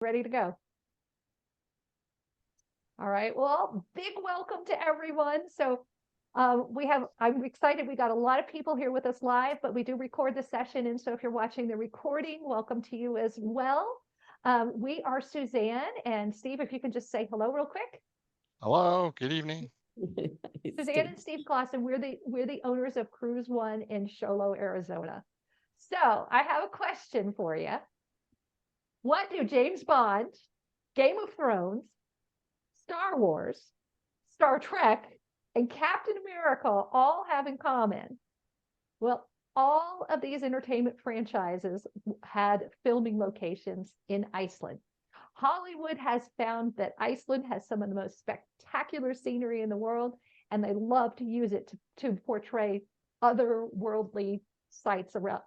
Ready to go. All right. Well, big welcome to everyone. So I'm excited. We got a lot of people here with us live, but we do record the session. And so if you're watching the recording, welcome to you as well. We are Suzanne and Steve, if you can just say hello real quick. Hello, good evening. Suzanne and Steve Clausen, we're the owners of CruiseOne in Show Low, Arizona. So I have a question for you. What do James Bond, Game of Thrones, Star Wars, Star Trek, and Captain America all have in common? Well, all of these entertainment franchises had filming locations in Iceland. Hollywood has found that Iceland has some of the most spectacular scenery in the world, and they love to use it to portray otherworldly sites around,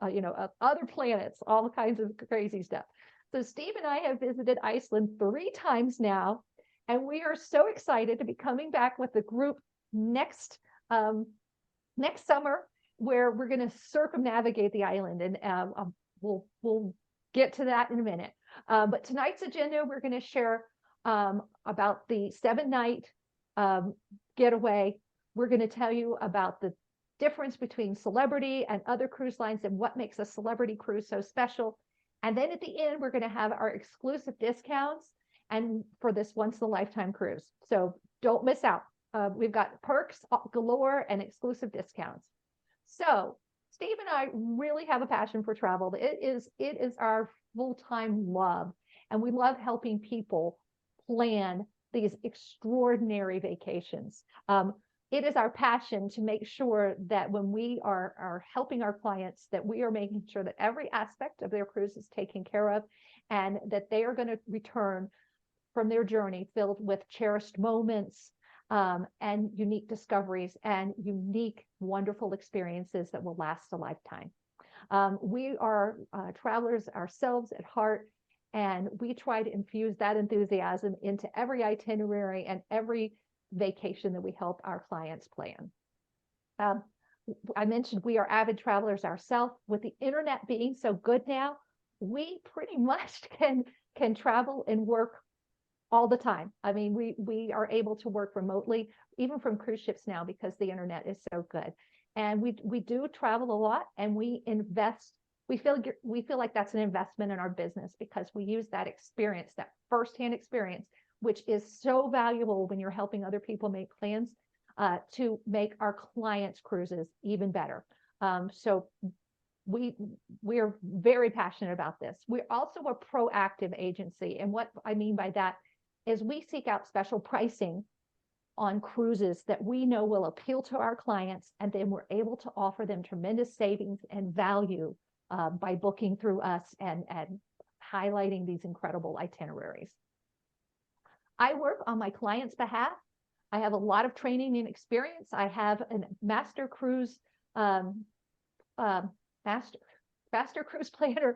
other planets, all kinds of crazy stuff. So Steve and I have visited Iceland 3 times now, and we are so excited to be coming back with the group next next summer, where we're going to circumnavigate the island, and we'll get to that in a minute. But tonight's agenda, we're going to share about the 7-night getaway. We're going to tell you about the difference between celebrity and other cruise lines and what makes a celebrity cruise so special. And then at the end, we're going to have our exclusive discounts and for this once in a lifetime cruise. So don't miss out. We've got perks galore and exclusive discounts. So Steve and I really have a passion for travel. It is our full-time love, and we love helping people plan these extraordinary vacations. It is our passion to make sure that when we are helping our clients, that we are making sure that every aspect of their cruise is taken care of, and that they are going to return from their journey filled with cherished moments, and unique discoveries and unique, wonderful experiences that will last a lifetime. We are travelers ourselves at heart, and we try to infuse that enthusiasm into every itinerary and every vacation that we help our clients plan. I mentioned we are avid travelers ourselves. With the internet being so good now, we pretty much can travel and work all the time. I mean, we are able to work remotely, even from cruise ships now, because the internet is so good. And we do travel a lot, and we invest. We feel like that's an investment in our business, because we use that experience, that firsthand experience, which is so valuable when you're helping other people make plans to make our clients' cruises even better. So we're very passionate about this. We're also a proactive agency, and what I mean by that is we seek out special pricing on cruises that we know will appeal to our clients, and then we're able to offer them tremendous savings and value by booking through us and highlighting these incredible itineraries. I work on my clients' behalf. I have a lot of training and experience. I have a master cruise planner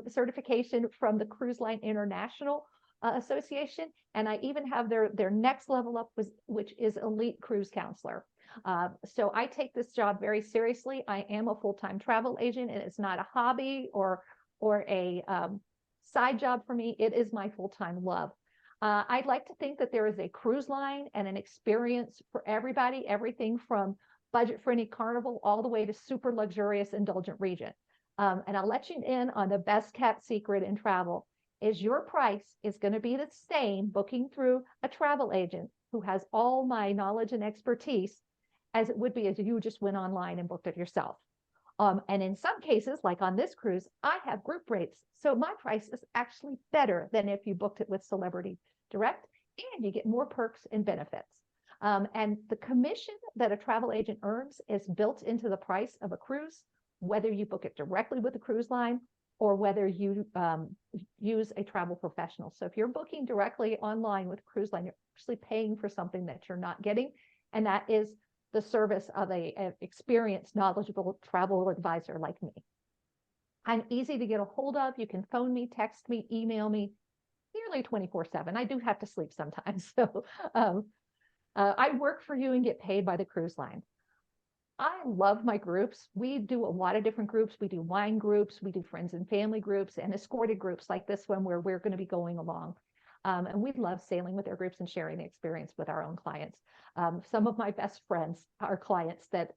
certification from the Cruise Line International Association, and I even have their next level up, which is elite cruise counselor. So I take this job very seriously. I am a full-time travel agent, and it's not a hobby or a side job for me. It is my full-time love. I'd like to think that there is a cruise line and an experience for everybody, everything from budget-friendly Carnival all the way to super luxurious indulgent Regent. And I'll let you in on the best kept secret in travel is your price is going to be the same booking through a travel agent who has all my knowledge and expertise as it would be if you just went online and booked it yourself. And in some cases, like on this cruise, I have group rates. So my price is actually better than if you booked it with Celebrity Direct, and you get more perks and benefits. And the commission that a travel agent earns is built into the price of a cruise, whether you book it directly with the cruise line or whether you use a travel professional. So if you're booking directly online with a cruise line, you're actually paying for something that you're not getting, and that is the service of an experienced, knowledgeable travel advisor like me. I'm easy to get a hold of. You can phone me, text me, email me, nearly 24/7. I do have to sleep sometimes. So I work for you and get paid by the cruise line. I love my groups. We do a lot of different groups. We do wine groups, we do friends and family groups, and escorted groups like this one where we're going to be going along. And we love sailing with our groups and sharing the experience with our own clients. Some of my best friends are clients that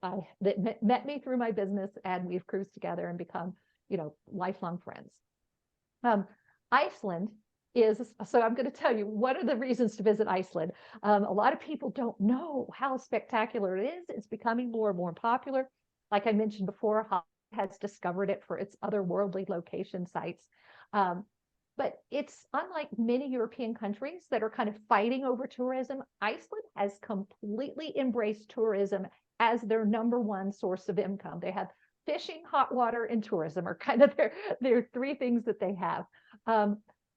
met me through my business, and we've cruised together and become, lifelong friends. Iceland is, so I'm going to tell you what are the reasons to visit Iceland. A lot of people don't know how spectacular it is. It's becoming more and more popular. Like I mentioned before, Hollywood has discovered it for its otherworldly location sites. But it's unlike many European countries that are kind of fighting over tourism. Iceland has completely embraced tourism as their number one source of income. They have fishing, hot water, and tourism are kind of their three things that they have.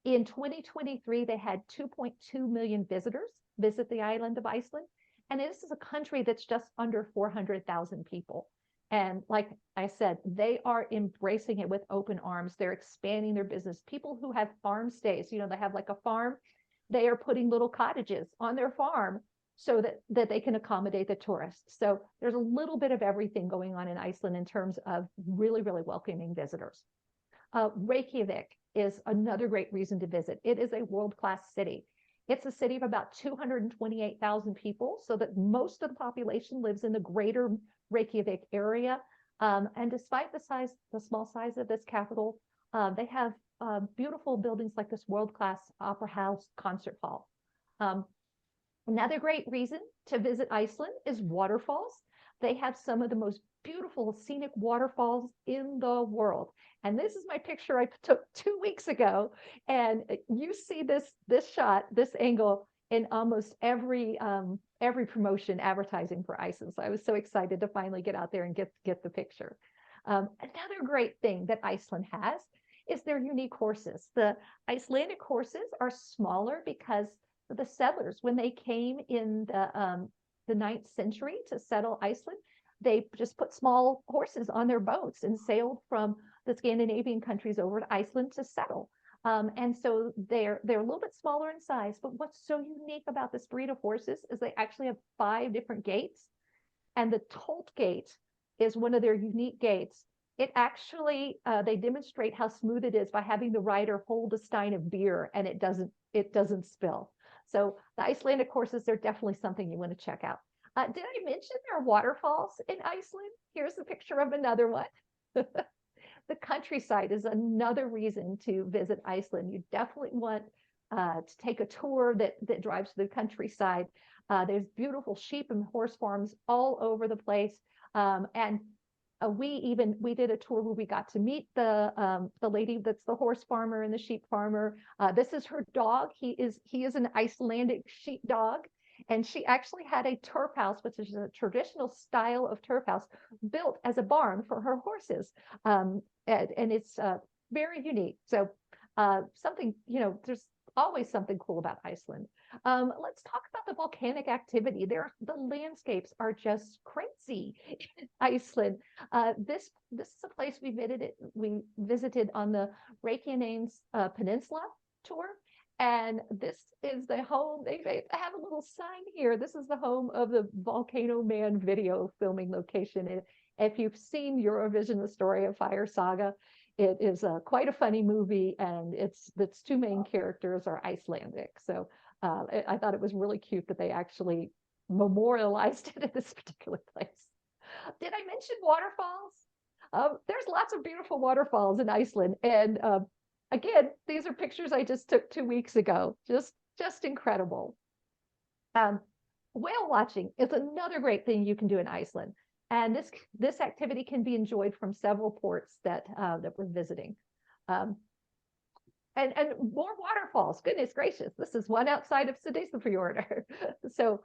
In 2023, they had 2.2 million visitors visit the island of Iceland. And this is a country that's just under 400,000 people. And like I said, they are embracing it with open arms. They're expanding their business. People who have farm stays, they have like a farm, they are putting little cottages on their farm so that they can accommodate the tourists. So there's a little bit of everything going on in Iceland in terms of really, really welcoming visitors. Reykjavik is another great reason to visit. It is a world-class city. It's a city of about 228,000 people, so that most of the population lives in the greater Reykjavik area. And despite the small size of this capital, they have beautiful buildings like this world-class opera house, concert hall. Another great reason to visit Iceland is waterfalls. They have some of the most beautiful scenic waterfalls in the world. And this is my picture I took 2 weeks ago. And you see this shot, this angle in almost every promotion advertising for Iceland. So I was so excited to finally get out there and get the picture. Another great thing that Iceland has is their unique horses. The Icelandic horses are smaller because the settlers, when they came in the 9th century to settle Iceland, they just put small horses on their boats and sailed from the Scandinavian countries over to Iceland to settle. And so they're a little bit smaller in size, but what's so unique about this breed of horses is they actually have 5 different gaits, and the Tolt gate is one of their unique gaits. It actually, they demonstrate how smooth it is by having the rider hold a stein of beer and it doesn't spill. So the Icelandic horses, they're definitely something you want to check out. Did I mention there are waterfalls in Iceland? Here's a picture of another one. The countryside is another reason to visit Iceland. You definitely want to take a tour that drives through the countryside. There's beautiful sheep and horse farms all over the place. And we did a tour where we got to meet the lady that's the horse farmer and the sheep farmer. This is her dog. He is an Icelandic sheep dog. And she actually had a turf house, which is a traditional style of turf house, built as a barn for her horses. And it's very unique. So something, there's always something cool about Iceland. Let's talk about the volcanic activity. The landscapes are just crazy in Iceland. This is a place we visited on the Reykjavik Peninsula tour. And this is the home, they have a little sign here. This is the home of the Volcano Man video filming location. And if you've seen Eurovision, The Story of Fire Saga, it is quite a funny movie, and its 2 main characters are Icelandic. So I thought it was really cute that they actually memorialized it at this particular place. Did I mention waterfalls? There's lots of beautiful waterfalls in Iceland, and again, these are pictures I just took 2 weeks ago. Just incredible. Whale watching is another great thing you can do in Iceland. And this activity can be enjoyed from several ports that we're visiting. And more waterfalls. Goodness gracious. This is one outside of Sudesfjordur. So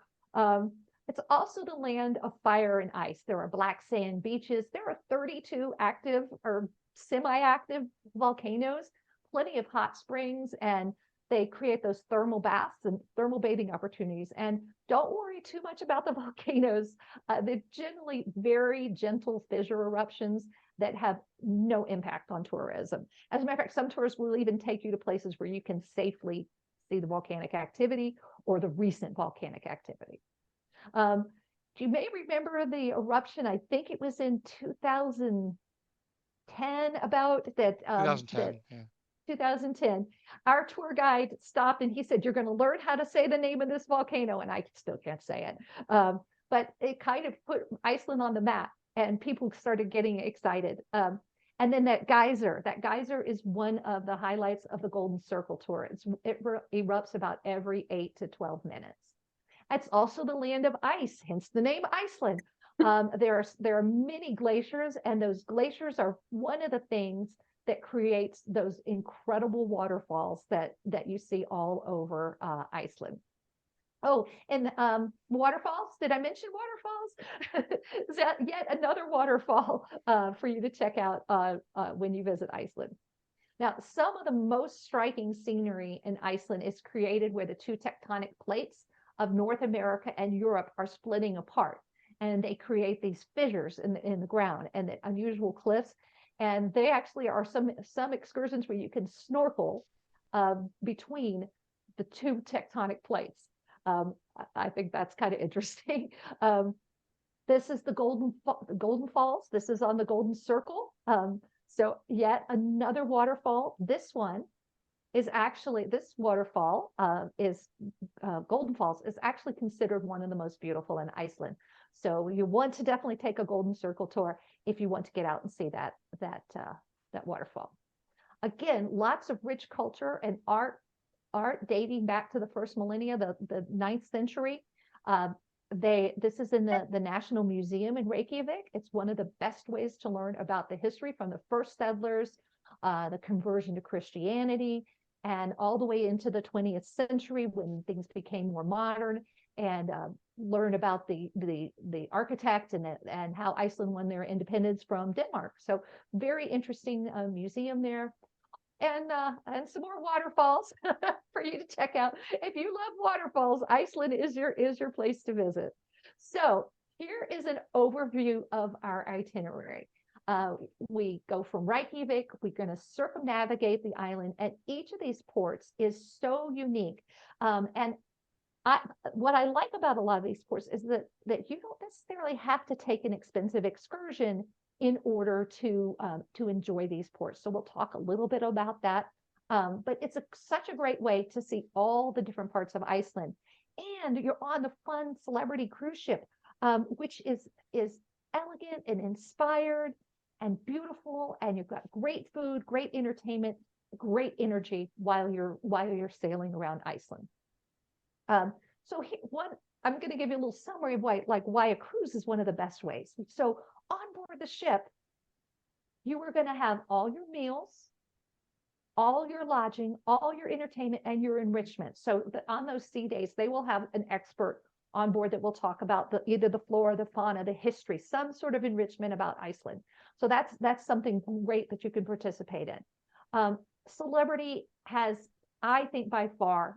it's also the land of fire and ice. There are black sand beaches. There are 32 active or semi-active volcanoes, plenty of hot springs, and they create those thermal baths and thermal bathing opportunities. And don't worry too much about the volcanoes. They're generally very gentle fissure eruptions that have no impact on tourism. As a matter of fact, some tours will even take you to places where you can safely see the volcanic activity or the recent volcanic activity. you may remember the eruption. I think it was in 2010, about that, that 2010. Yeah. 2010. Our tour guide stopped and he said, "You're going to learn how to say the name of this volcano." And I still can't say it. But it kind of put Iceland on the map and people started getting excited. And then that geyser is one of the highlights of the Golden Circle tour. It erupts about every 8 to 12 minutes. It's also the land of ice, hence the name Iceland. There are many glaciers, and those glaciers are one of the things that creates those incredible waterfalls that you see all over Iceland. Oh, and waterfalls. Did I mention waterfalls? Is that yet another waterfall for you to check out when you visit Iceland? Now, some of the most striking scenery in Iceland is created where the two tectonic plates of North America and Europe are splitting apart. And they create these fissures in the ground and the unusual cliffs. And they actually are some excursions where you can snorkel between the two tectonic plates. I think that's kind of interesting. This is the Golden Falls. This is on the Golden Circle. So yet another waterfall. This one is actually, this waterfall Golden Falls is actually considered one of the most beautiful in Iceland. So you want to definitely take a Golden Circle tour if you want to get out and see that waterfall. Again, lots of rich culture and art dating back to the first millennia, the 9th century. This is in the National Museum in Reykjavik. It's one of the best ways to learn about the history from the first settlers, the conversion to Christianity, and all the way into the 20th century when things became more modern, and learn about the architect and how Iceland won their independence from Denmark. So very interesting museum there. And some more waterfalls for you to check out. If you love waterfalls, Iceland is your place to visit. So here is an overview of our itinerary. We go from Reykjavik. We're going to circumnavigate the island, and each of these ports is so unique. And what I like about a lot of these ports is that you don't necessarily have to take an expensive excursion in order to enjoy these ports. So we'll talk a little bit about that. But it's such a great way to see all the different parts of Iceland. And you're on the fun celebrity cruise ship, which is elegant and inspired and beautiful. And you've got great food, great entertainment, great energy while you're sailing around Iceland. So I'm going to give you a little summary of why a cruise is one of the best ways. So on board the ship, you are going to have all your meals, all your lodging, all your entertainment, and your enrichment. So on those sea days, they will have an expert on board that will talk about either the flora, the fauna, the history, some sort of enrichment about Iceland. So that's something great that you can participate in. Celebrity has, I think, by far,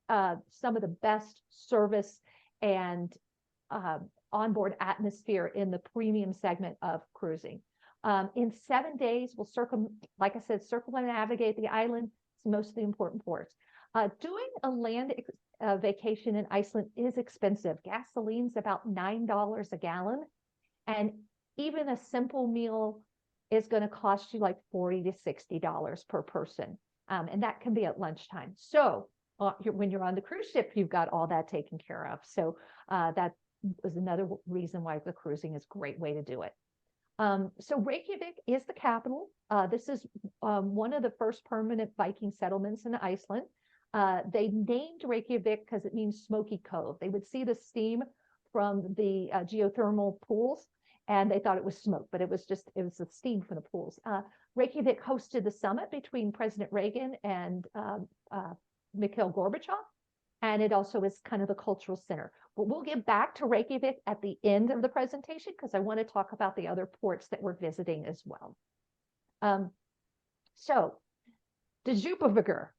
some of the best service and onboard atmosphere in the premium segment of cruising. In 7 days, we'll like I said, circumnavigate the island to most of the important ports. Doing a land vacation in Iceland is expensive. Gasoline's about $9 a gallon, and even a simple meal is going to cost you like $40 to $60 per person, and that can be at lunchtime. So when you're on the cruise ship, you've got all that taken care of. So that was another reason why the cruising is a great way to do it. So Reykjavik is the capital. This is one of the first permanent Viking settlements in Iceland. They named Reykjavik because it means smoky cove. They would see the steam from the geothermal pools, and they thought it was smoke, but it was the steam from the pools. Reykjavik hosted the summit between President Reagan and Mikhail Gorbachev, and it also is kind of the cultural center. But we'll get back to Reykjavik at the end of the presentation because I want to talk about the other ports that we're visiting as well. So, Djúpivogur.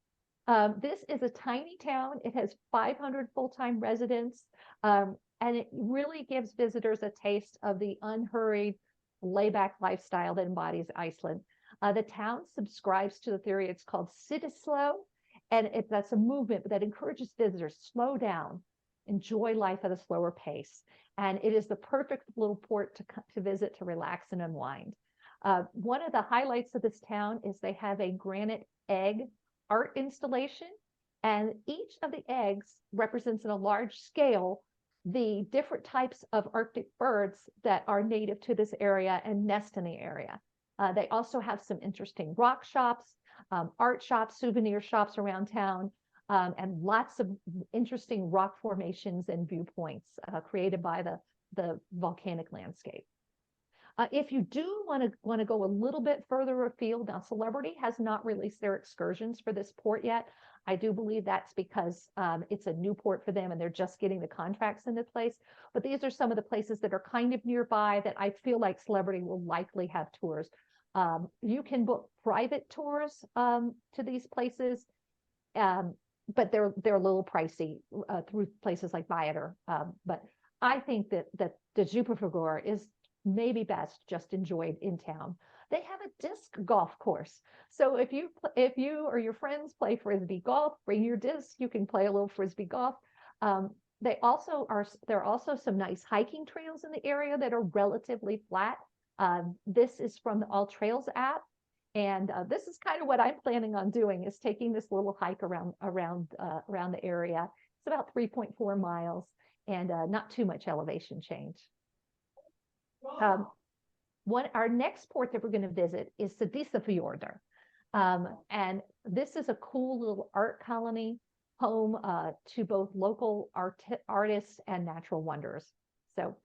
This is a tiny town. It has 500 full-time residents, and it really gives visitors a taste of the unhurried, layback lifestyle that embodies Iceland. The town subscribes to the theory, it's called City Slow, and that's a movement that encourages visitors, slow down, enjoy life at a slower pace. And it is the perfect little port to visit, to relax and unwind. One of the highlights of this town is they have a granite egg art installation, and each of the eggs represents on a large scale the different types of Arctic birds that are native to this area and nest in the area. They also have some interesting rock shops, art shops, souvenir shops around town, and lots of interesting rock formations and viewpoints created by the volcanic landscape. If you do want to go a little bit further afield, now Celebrity has not released their excursions for this port yet. I do believe that's because it's a new port for them and they're just getting the contracts into place. But these are some of the places that are kind of nearby that I feel like Celebrity will likely have tours. You can book private tours to these places, but they're a little pricey through places like Viator. But I think that the Djúpivogur is maybe best just enjoyed in town. They have a disc golf course. So if you or your friends play frisbee golf, bring your disc, you can play a little frisbee golf. There are also some nice hiking trails in the area that are relatively flat. This is from the All Trails app. And this is kind of what I'm planning on doing, is taking this little hike around the area. It's about 3.4 miles and not too much elevation change. Our next port that we're going to visit is Sandisafjordur. And this is a cool little art colony, home to both local artists and natural wonders. So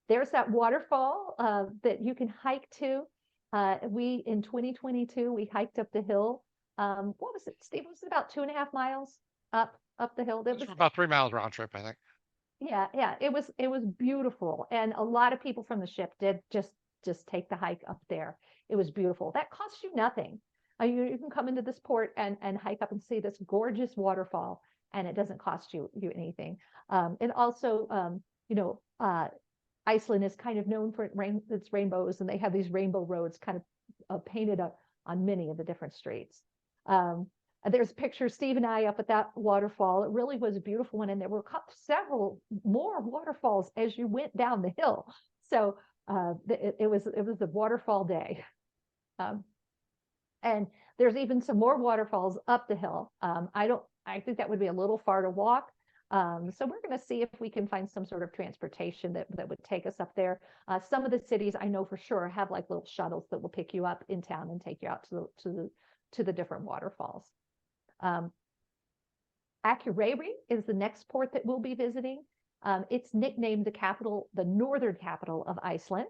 there's that waterfall that you can hike to. In 2022, we hiked up the hill. What was it, Steve? Was it about 2.5 miles up the hill? It was about 3 miles round trip, I think. Yeah, it was beautiful, and a lot of people from the ship did just take the hike up there. It was beautiful. That costs you nothing. You can come into this port and hike up and see this gorgeous waterfall, and it doesn't cost you anything. And also, Iceland is kind of known for its rainbows, and they have these rainbow roads kind of painted up on many of the different streets. There's pictures, Steve and I, up at that waterfall. It really was a beautiful one, and there were several more waterfalls as you went down the hill. So it was a waterfall day. And there's even some more waterfalls up the hill. I think that would be a little far to walk. So we're going to see if we can find some sort of transportation that would take us up there. Some of the cities I know for sure have like little shuttles that will pick you up in town and take you out to the different waterfalls. Akureyri is the next port that we'll be visiting. It's nicknamed the northern capital of Iceland,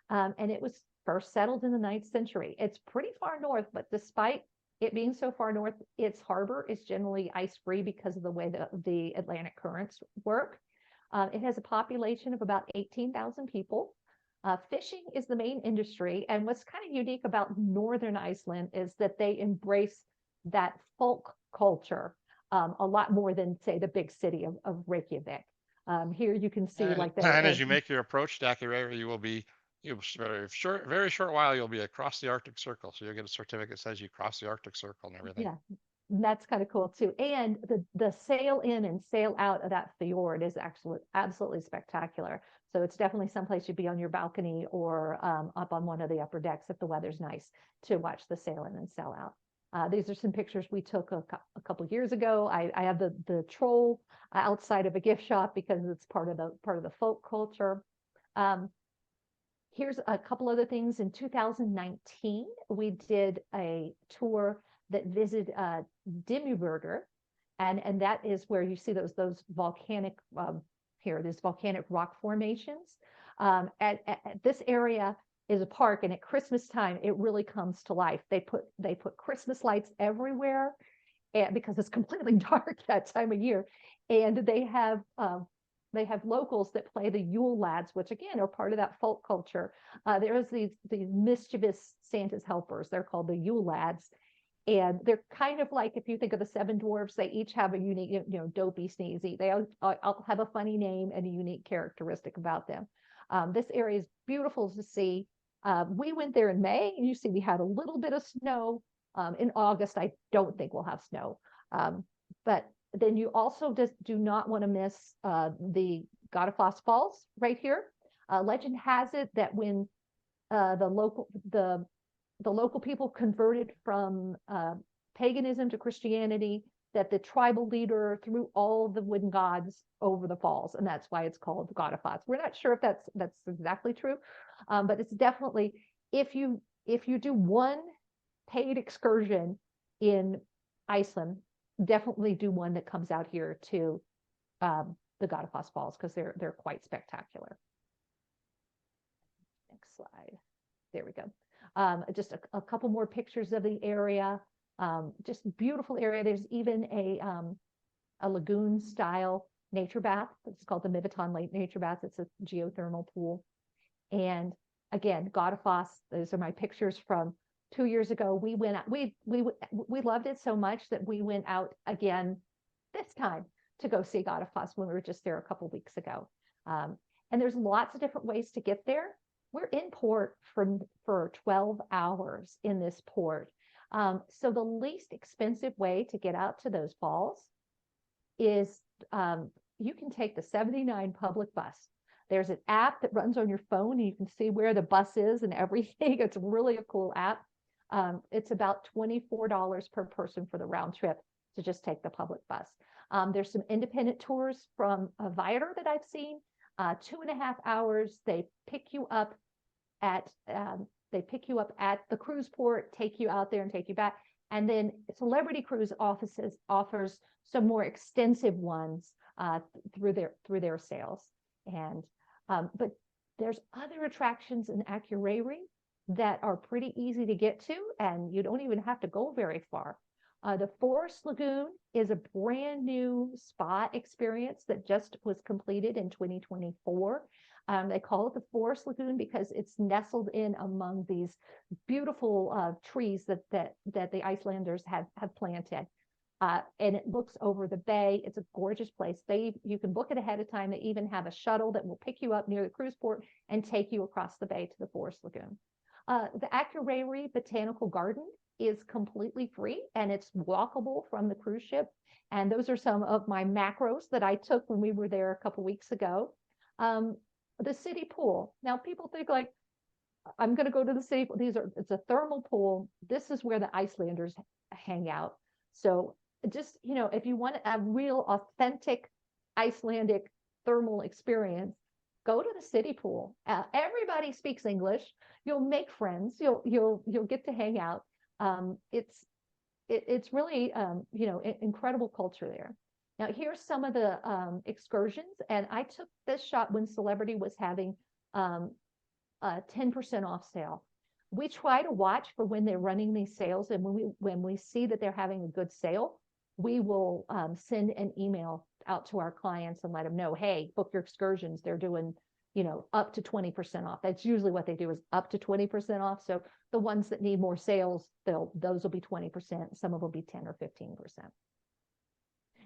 and it was first settled in the 9th century. It's pretty far north, but despite it being so far north, its harbor is generally ice-free because of the way the Atlantic currents work. It has a population of about 18,000 people. Fishing is the main industry, and what's kind of unique about northern Iceland is that they embrace that folk culture a lot more than, say, the big city of Reykjavik. Here you can see as you make your approach to Akureyri, very short while you'll be across the Arctic Circle. So you'll get a certificate that says you crossed the Arctic Circle and everything. Yeah, that's kind of cool too. And the sail in and sail out of that fjord is actually absolutely spectacular. So it's definitely someplace you'd be on your balcony or up on one of the upper decks if the weather's nice to watch the sail in and sail out. These are some pictures we took a couple years ago. I have the troll outside of a gift shop because it's part of the folk culture. Here's a couple other things. In 2019, we did a tour that visited Dimmuborgir, and that is where you see those volcanic these volcanic rock formations. At this area is a park, and at Christmas time it really comes to life. They put Christmas lights everywhere, and because it's completely dark that time of year, and they have locals that play the Yule lads, which again are part of that folk culture. There's these mischievous Santa's helpers. They're called the Yule lads, and they're kind of like, if you think of the Seven Dwarfs, they each have a unique, dopey, sneezy. They all have a funny name and a unique characteristic about them. This area is beautiful to see. We went there in May, and you see we had a little bit of snow. In August, I don't think we'll have snow, but then you also just do not want to miss the Godafoss Falls right here. Legend has it that when the local people converted from paganism to Christianity, that the tribal leader threw all the wooden gods over the falls, and that's why it's called Godafoss. We're not sure if that's exactly true, but it's definitely, if you do one paid excursion in Iceland, definitely do one that comes out here to the Godafoss Falls, because they're quite spectacular. Next slide. There we go. Just a couple more pictures of the area. Just beautiful area. There's even a lagoon style nature bath. It's called the Miviton Lake Nature Bath. It's a geothermal pool. And again, Godafoss, those are my pictures from 2 years ago. We went out, we loved it so much that we went out again this time to go see Godafoss when we were just there a couple weeks ago. And there's lots of different ways to get there. We're in port for 12 hours in this port. So the least expensive way to get out to those falls is you can take the 79 public bus. There's an app that runs on your phone, and you can see where the bus is and everything. It's really a cool app. It's about $24 per person for the round trip to just take the public bus. There's some independent tours from Viator that I've seen. 2.5 hours. They pick you up at the cruise port, take you out there and take you back. And then Celebrity Cruise offers some more extensive ones through their sales. And but there's other attractions in Akureyri that are pretty easy to get to, and you don't even have to go very far. The Forest Lagoon is a brand new spa experience that just was completed in 2024. They call it the Forest Lagoon because it's nestled in among these beautiful trees that the Icelanders have planted. And it looks over the bay. It's a gorgeous place. You can book it ahead of time. They even have a shuttle that will pick you up near the cruise port and take you across the bay to the Forest Lagoon. The Akureyri Botanical Garden is completely free, and it's walkable from the cruise ship. And those are some of my macros that I took when we were there a couple weeks ago. The city pool. Now people think like, I'm going to go to the city pool. It's a thermal pool. This is where the Icelanders hang out. So just, if you want a real authentic Icelandic thermal experience, go to the city pool. Everybody speaks English. You'll make friends. You'll get to hang out. It's really incredible culture there. Now here's some of the excursions, and I took this shot when Celebrity was having a 10% off sale. We try to watch for when they're running these sales, and when we see that they're having a good sale, we will send an email out to our clients and let them know, hey, book your excursions. They're doing up to 20% off. That's usually what they do, is up to 20% off. So the ones that need more sales, those will be 20%. Some of them will be 10 or 15%.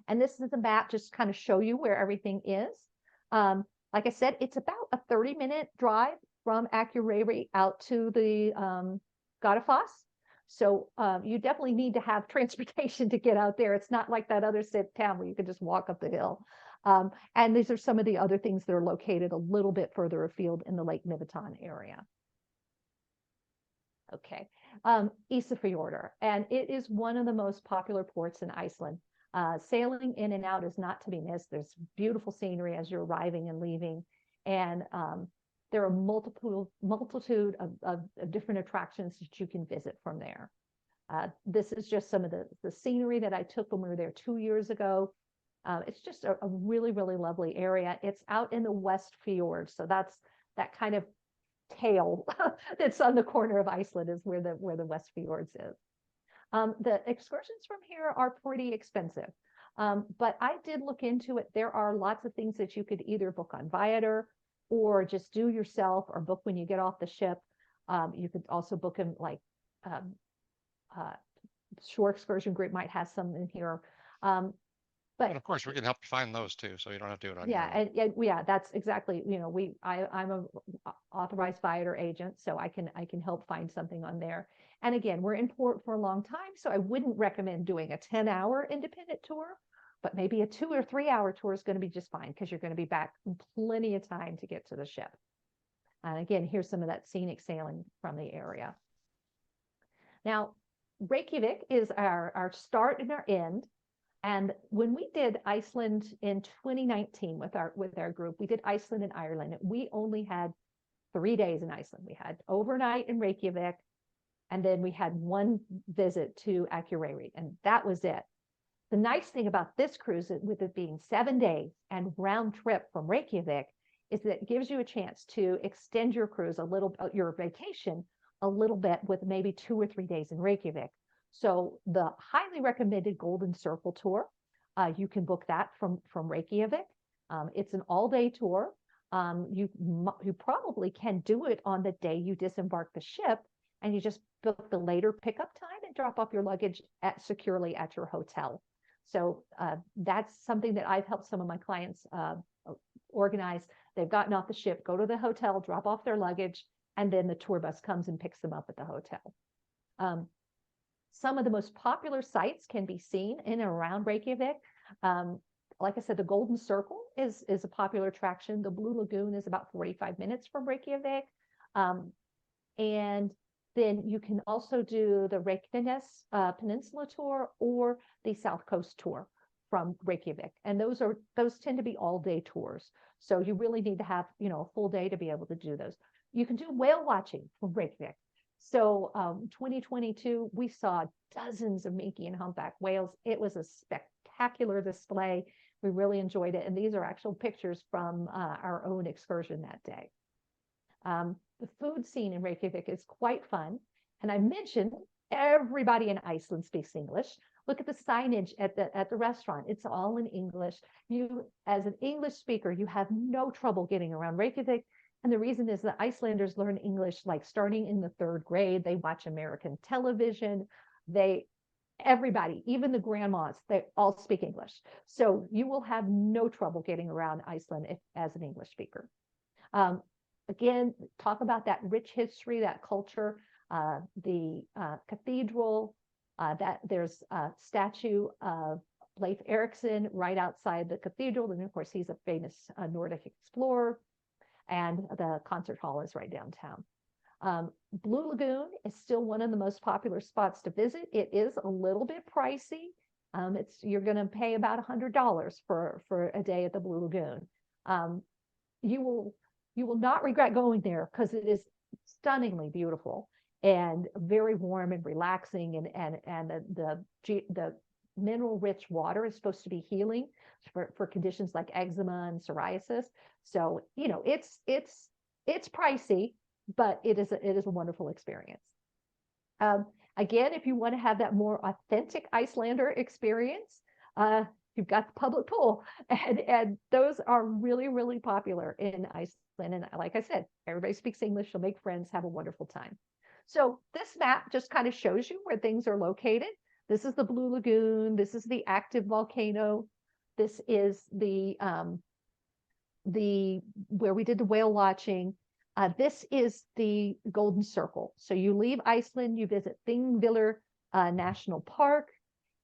And this is a map just kind of show you where everything is. Like I said, it's about a 30-minute drive from Akureyri out to the Godafoss. So you definitely need to have transportation to get out there. It's not like that other town where you can just walk up the hill. And these are some of the other things that are located a little bit further afield in the Lake Miviton area. Okay, Ísafjörður, and it is one of the most popular ports in Iceland. Sailing in and out is not to be missed. There's beautiful scenery as you're arriving and leaving, and there are multitude of different attractions that you can visit from there. This is just some of the scenery that I took when we were there 2 years ago. It's just a really, really lovely area. It's out in the West Fjord, so that's that kind of tail that's on the corner of Iceland is where the West Fjords is. The excursions from here are pretty expensive, but I did look into it. There are lots of things that you could either book on Viator or just do yourself, or book when you get off the ship. You could also book them like Shore Excursion Group might have some in here. But of course, we can help you find those too, so you don't have to do it on your own. And yeah, that's exactly. I'm a authorized Viator agent, so I can help find something on there. And again, we're in port for a long time, so I wouldn't recommend doing a 10-hour independent tour. but maybe a 2 or 3 hour tour is going to be just fine because you're going to be back in plenty of time to get to the ship. And again, here's some of that scenic sailing from the area. Now, Reykjavik is our start and our end. And when we did Iceland in 2019 with our group, we did Iceland and Ireland. We only had 3 days in Iceland. We had overnight in Reykjavik, and then we had one visit to Akureyri, and that was it. The nice thing about this cruise, with it being 7 days and round trip from Reykjavik, is that it gives you a chance to extend your cruise a little, your vacation a little bit, with maybe 2 or 3 days in Reykjavik. So the highly recommended Golden Circle tour, you can book that from Reykjavik. It's an all-day tour. You probably can do it on the day you disembark the ship, and you just book the later pickup time and drop off your luggage securely at your hotel. So that's something that I've helped some of my clients organize. They've gotten off the ship, go to the hotel, drop off their luggage, and then the tour bus comes and picks them up at the hotel. Some of the most popular sites can be seen in and around Reykjavik. Like I said, the Golden Circle is a popular attraction. The Blue Lagoon is about 45 minutes from Reykjavik. And then you can also do the Reykjanes Peninsula tour or the South Coast tour from Reykjavik. And those tend to be all-day tours. So you really need to have, a full day to be able to do those. You can do whale watching from Reykjavik. So 2022, we saw dozens of minke and humpback whales. It was a spectacular display. We really enjoyed it. And these are actual pictures from our own excursion that day. The food scene in Reykjavik is quite fun. And I mentioned everybody in Iceland speaks English. Look at the signage at the restaurant. It's all in English. You, as an English speaker, you have no trouble getting around Reykjavik. And the reason is that Icelanders learn English like starting in the 3rd grade. They watch American television. Everybody, even the grandmas, they all speak English. So you will have no trouble getting around Iceland as an English speaker. Again, talk about that rich history, that culture, the cathedral, that there's a statue of Leif Erikson right outside the cathedral. And of course, he's a famous Nordic explorer. And the concert hall is right downtown. Blue Lagoon is still one of the most popular spots to visit. It is a little bit pricey. You're going to pay about $100 for a day at the Blue Lagoon. You will not regret going there because it is stunningly beautiful and very warm and relaxing, and the mineral rich water is supposed to be healing for conditions like eczema and psoriasis. So, it's pricey, but it is a wonderful experience. Again, if you want to have that more authentic Icelander experience, you've got the public pool, and those are really, really popular in Iceland. And like I said, everybody speaks English. You'll make friends, have a wonderful time. So this map just kind of shows you where things are located. This is the Blue Lagoon. This is the active volcano. This is the where we did the whale watching. This is the Golden Circle. So you leave Iceland, you visit Thingvellir National Park.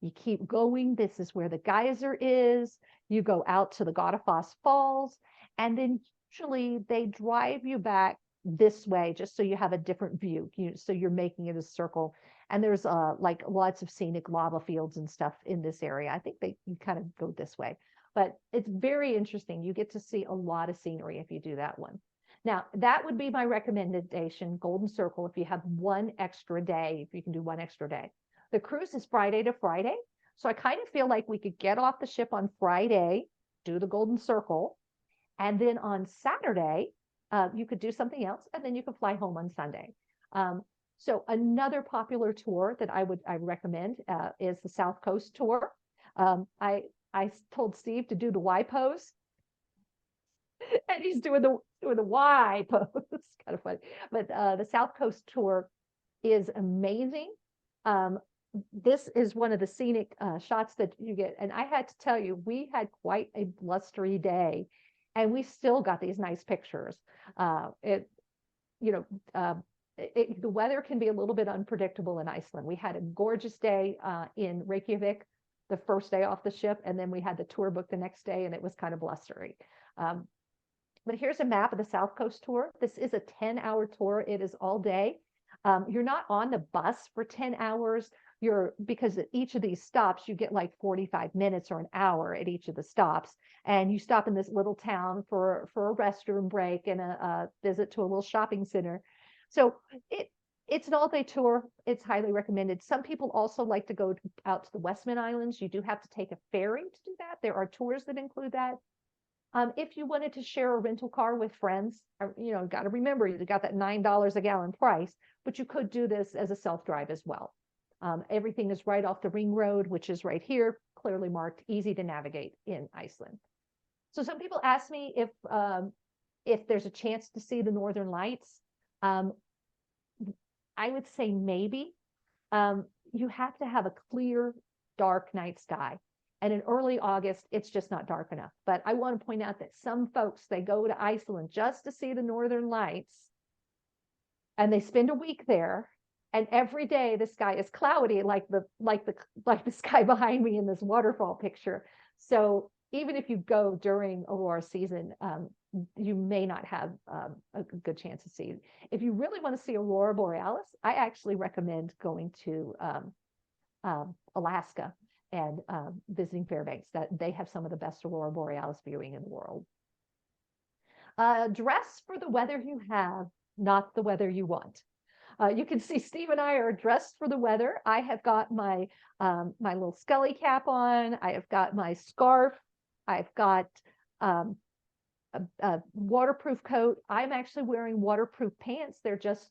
You keep going. This is where the geyser is. You go out to the Godafoss Falls, and then usually they drive you back this way just so you have a different view. So you're making it a circle. And there's like lots of scenic lava fields and stuff in this area. I think you kind of go this way, but it's very interesting. You get to see a lot of scenery if you do that one. Now, that would be my recommendation, Golden Circle, if you have one extra day, if you can do one extra day. The cruise is Friday to Friday. So I kind of feel like we could get off the ship on Friday, do the Golden Circle, and then on Saturday, you could do something else, and then you can fly home on Sunday. So another popular tour that I recommend is the South Coast tour. I told Steve to do the Y pose, and he's doing the Y pose. It's kind of funny, but the South Coast tour is amazing. This is one of the scenic shots that you get, and I had to tell you, we had quite a blustery day, and we still got these nice pictures. The weather can be a little bit unpredictable in Iceland. We had a gorgeous day in Reykjavik, the first day off the ship, and then we had the tour book the next day, and it was kind of blustery. But here's a map of the South Coast tour. This is a 10-hour tour. It is all day. You're not on the bus for 10 hours. Because at each of these stops, you get like 45 minutes or an hour at each of the stops. And you stop in this little town for a restroom break and a visit to a little shopping center. So it's an all-day tour. It's highly recommended. Some people also like to go out to the Westman Islands. You do have to take a ferry to do that. There are tours that include that. If you wanted to share a rental car with friends, got to remember, you got that $9 a gallon price, but you could do this as a self-drive as well. Everything is right off the ring road, which is right here, clearly marked, easy to navigate in Iceland. So some people ask me if there's a chance to see the Northern Lights. I would say maybe. You have to have a clear, dark night sky. And in early August, it's just not dark enough. But I want to point out that some folks, they go to Iceland just to see the Northern Lights, and they spend a week there. And every day the sky is cloudy, like the sky behind me in this waterfall picture. So even if you go during aurora season, you may not have a good chance to see. If you really want to see aurora borealis, I actually recommend going to Alaska and visiting Fairbanks. That they have some of the best aurora borealis viewing in the world. Dress for the weather you have, not the weather you want. You can see Steve and I are dressed for the weather. I have got my my little scully cap on. I have got my scarf. I've got a waterproof coat. I'm actually wearing waterproof pants. They're just,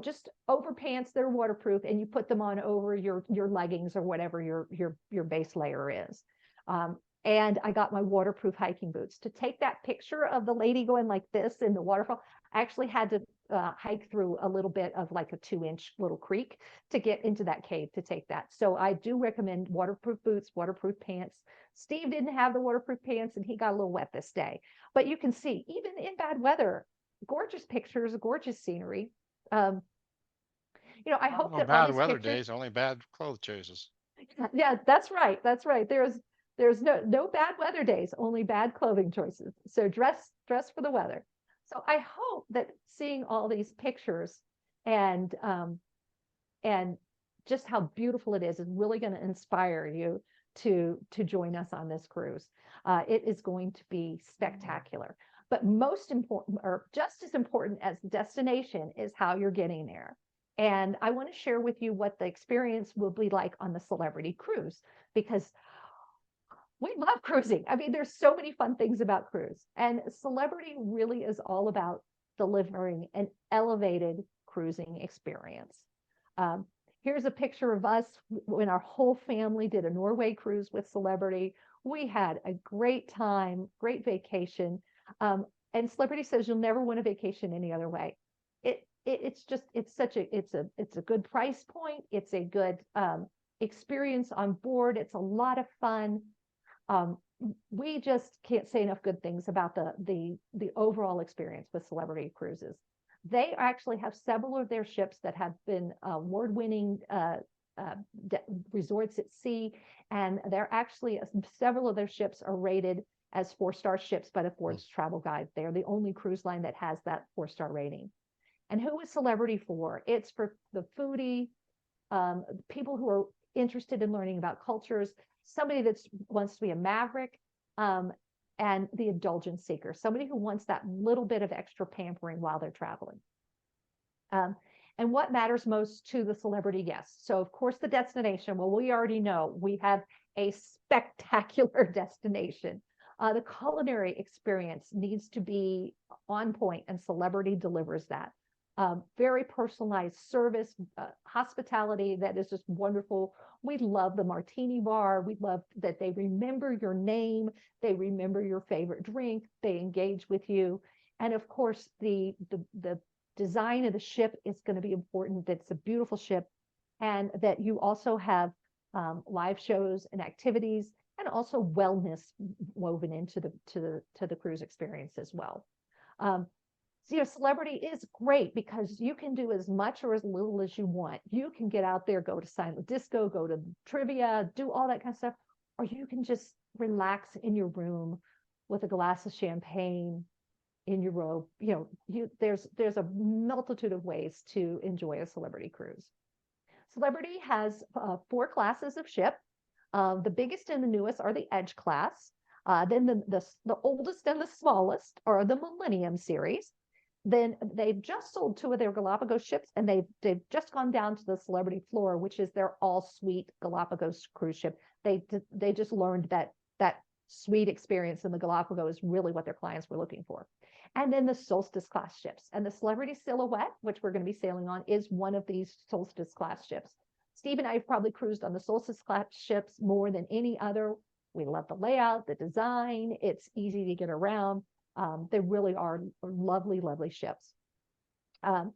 just over pants. They're waterproof, and you put them on over your leggings or whatever your base layer is. And I got my waterproof hiking boots. To take that picture of the lady going like this in the waterfall, I actually had to hike through a little bit of like a 2-inch little creek to get into that cave to take that. So I do recommend waterproof boots, waterproof pants. Steve didn't have the waterproof pants, and he got a little wet this day. But you can see, even in bad weather, gorgeous pictures, gorgeous scenery. I hope that bad all weather pictures, days, only bad clothes choices. Yeah, that's right. That's right. There's no bad weather days, only bad clothing choices. So dress for the weather. So I hope that seeing all these pictures and just how beautiful it is really going to inspire you to join us on this cruise. It is going to be spectacular. But most important, or just as important as the destination, is how you're getting there. And I want to share with you what the experience will be like on the Celebrity Cruise, because we love cruising. I mean, there's so many fun things about cruise, and Celebrity really is all about delivering an elevated cruising experience. Here's a picture of us when our whole family did a Norway cruise with Celebrity. We had a great time, great vacation. And Celebrity says you'll never want a vacation any other way. It's a good price point. It's a good experience on board. It's a lot of fun. We just can't say enough good things about the overall experience with Celebrity Cruises. They actually have several of their ships that have been award-winning resorts at sea, and they're actually several of their ships are rated as 4-star ships by the Forbes Travel Guide. They're the only cruise line that has that 4-star rating. And who is Celebrity for? It's for the foodie, people who are interested in learning about cultures, somebody that wants to be a maverick, and the indulgence seeker, somebody who wants that little bit of extra pampering while they're traveling. And what matters most to the Celebrity guests? So, of course, the destination. Well, we already know we have a spectacular destination. The culinary experience needs to be on point, and Celebrity delivers that. Very personalized service, hospitality that is just wonderful. We love the martini bar. We love that they remember your name. They remember your favorite drink. They engage with you. And of course, the design of the ship is going to be important. That's a beautiful ship, and that you also have live shows and activities, and also wellness woven into the cruise experience as well. Celebrity is great because you can do as much or as little as you want. You can get out there, go to silent disco, go to trivia, do all that kind of stuff, or you can just relax in your room with a glass of champagne in your robe. There's a multitude of ways to enjoy a celebrity cruise. Celebrity has 4 classes of ship. The biggest and the newest are the Edge class. Then the oldest and the smallest are the Millennium series. Then they've just sold 2 of their Galapagos ships, and they've just gone down to the Celebrity Floor, which is their all-suite Galapagos cruise ship. They just learned that suite experience in the Galapagos is really what their clients were looking for. And then the Solstice class ships, and the Celebrity Silhouette, which we're going to be sailing on, is one of these Solstice class ships. Steve and I have probably cruised on the Solstice class ships more than any other. We love the layout, the design. It's easy to get around. They really are lovely, lovely ships. And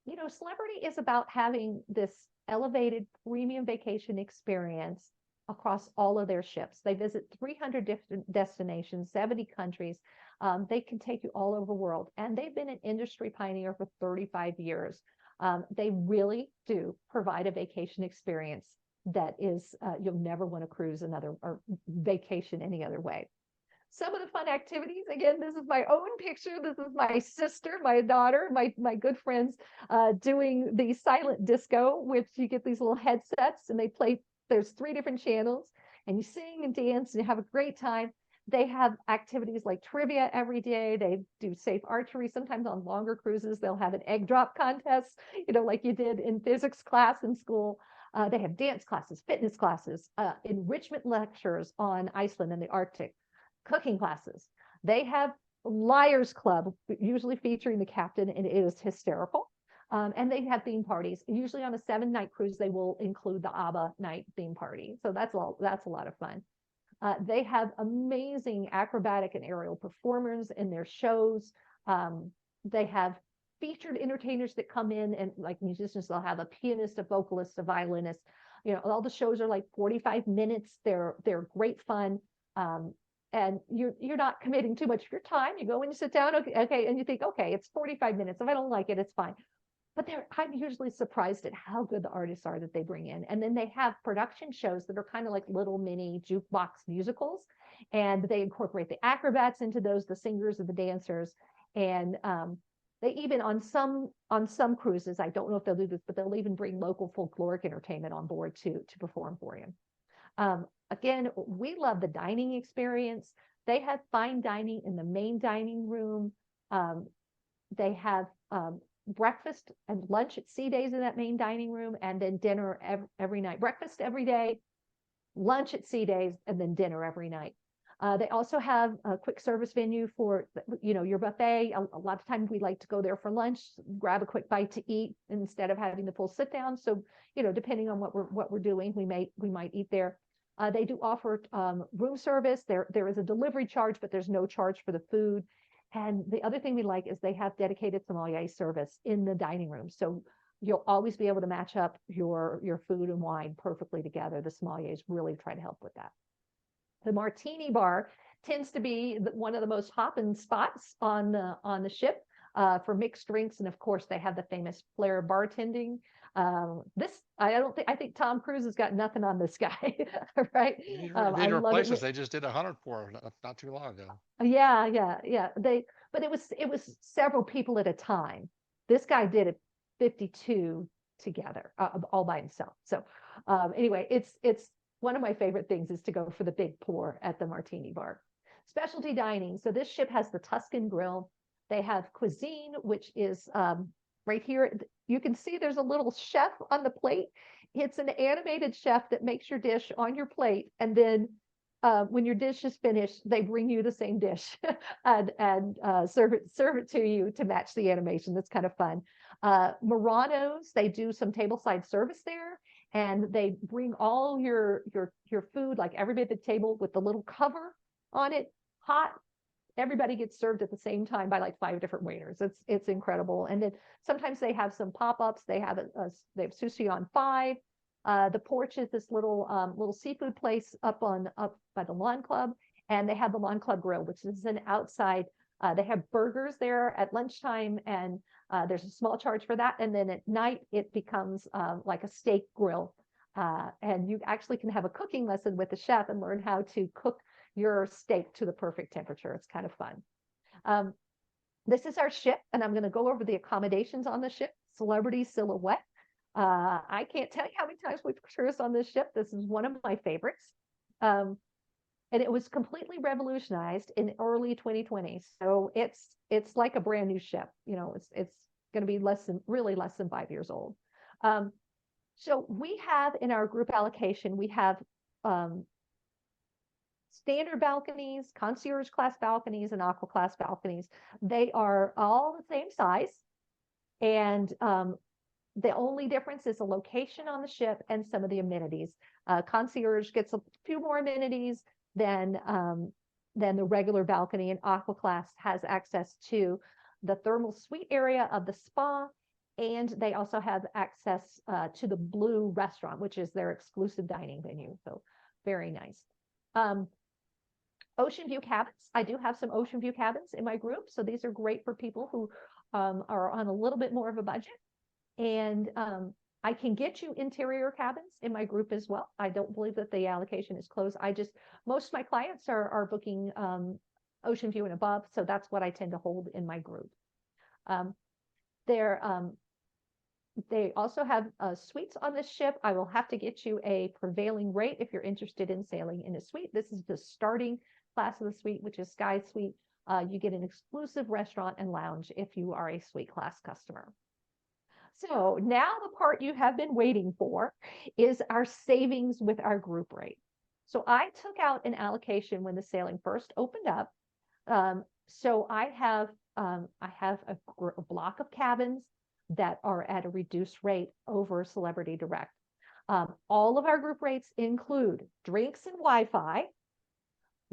Celebrity is about having this elevated premium vacation experience across all of their ships. They visit 300 different destinations, 70 countries. They can take you all over the world. And they've been an industry pioneer for 35 years. They really do provide a vacation experience that is, you'll never want to cruise another or vacation any other way. Some of the fun activities, again, this is my own picture. This is my sister, my daughter, my good friends doing the silent disco, which you get these little headsets and they play. There's 3 different channels and you sing and dance and you have a great time. They have activities like trivia every day. They do safe archery. Sometimes on longer cruises, they'll have an egg drop contest, like you did in physics class in school. They have dance classes, fitness classes, enrichment lectures on Iceland and the Arctic, cooking classes. They have Liars Club, usually featuring the captain, and it is hysterical. And they have theme parties. Usually on a 7-night cruise, they will include the ABBA night theme party. So that's a lot of fun. They have amazing acrobatic and aerial performers in their shows. They have featured entertainers that come in, and like musicians, they'll have a pianist, a vocalist, a violinist. All the shows are like 45 minutes. They're great fun. And you're not committing too much of your time. You go and you sit down, okay, and you think, okay, it's 45 minutes. If I don't like it, it's fine. But I'm usually surprised at how good the artists are that they bring in. And then they have production shows that are kind of like little mini jukebox musicals. And they incorporate the acrobats into those, the singers and the dancers. And they even on some cruises, I don't know if they'll do this, but they'll even bring local folkloric entertainment on board to perform for you. Again, we love the dining experience. They have fine dining in the main dining room. They have breakfast and lunch at sea days in that main dining room, and then dinner every night. Breakfast every day, lunch at sea days, and then dinner every night. They also have a quick service venue for your buffet. A lot of times we like to go there for lunch, grab a quick bite to eat instead of having the full sit down. So depending on what we're doing, we might eat there. They do offer room service. There is a delivery charge, but there's no charge for the food. And the other thing we like is they have dedicated sommelier service in the dining room. So you'll always be able to match up your food and wine perfectly together. The sommeliers really try to help with that. The martini bar tends to be one of the most hopping spots on the ship for mixed drinks. And of course, they have the famous flair bartending. I think Tom Cruise has got nothing on this guy, right? These I are love places it. they just did 100 for not too long ago. Yeah. But it was several people at a time. This guy did it 52 together, all by himself. So anyway, it's one of my favorite things is to go for the big pour at the martini bar. Specialty dining. So this ship has the Tuscan grill. They have cuisine, which is right here. You can see there's a little chef on the plate. It's an animated chef that makes your dish on your plate. And then when your dish is finished, they bring you the same dish and serve it to you to match the animation. That's kind of fun. Muranos, they do some tableside service there, and they bring all your food, like everybody at the table with the little cover on it, hot. Everybody gets served at the same time by like 5 different waiters. It's incredible. And then sometimes they have some pop-ups. They have sushi on 5. The Porch is this little seafood place up by the Lawn Club, and they have the Lawn Club Grill, which is an outside They have burgers there at lunchtime, and there's a small charge for that. And then at night, it becomes like a steak grill. And you actually can have a cooking lesson with the chef and learn how to cook your steak to the perfect temperature. It's kind of fun. This is our ship, and I'm going to go over the accommodations on the ship. Celebrity Silhouette. I can't tell you how many times we've cruised on this ship. This is one of my favorites. And it was completely revolutionized in early 2020. So it's like a brand new ship. You know, it's going to be really less than 5 years old. So we have in our group allocation, we have standard balconies, concierge class balconies, and aqua class balconies. They are all the same size. And the only difference is the location on the ship and some of the amenities. Concierge gets a few more amenities than the regular balcony, and aqua class has access to the thermal suite area of the spa, and they also have access to the Blue restaurant, which is their exclusive dining venue. So very nice. Ocean view cabins. I do have some ocean view cabins in my group. So these are great for people who are on a little bit more of a budget. And I can get you interior cabins in my group as well. I don't believe that the allocation is closed. Most of my clients are booking ocean view and above. So that's what I tend to hold in my group. They also have suites on this ship. I will have to get you a prevailing rate if you're interested in sailing in a suite. This is the starting class of the suite, which is Sky Suite. You get an exclusive restaurant and lounge if you are a suite class customer. So now the part you have been waiting for is our savings with our group rate. So I took out an allocation when the sailing first opened up. So I have a block of cabins that are at a reduced rate over Celebrity Direct. All of our group rates include drinks and Wi-Fi,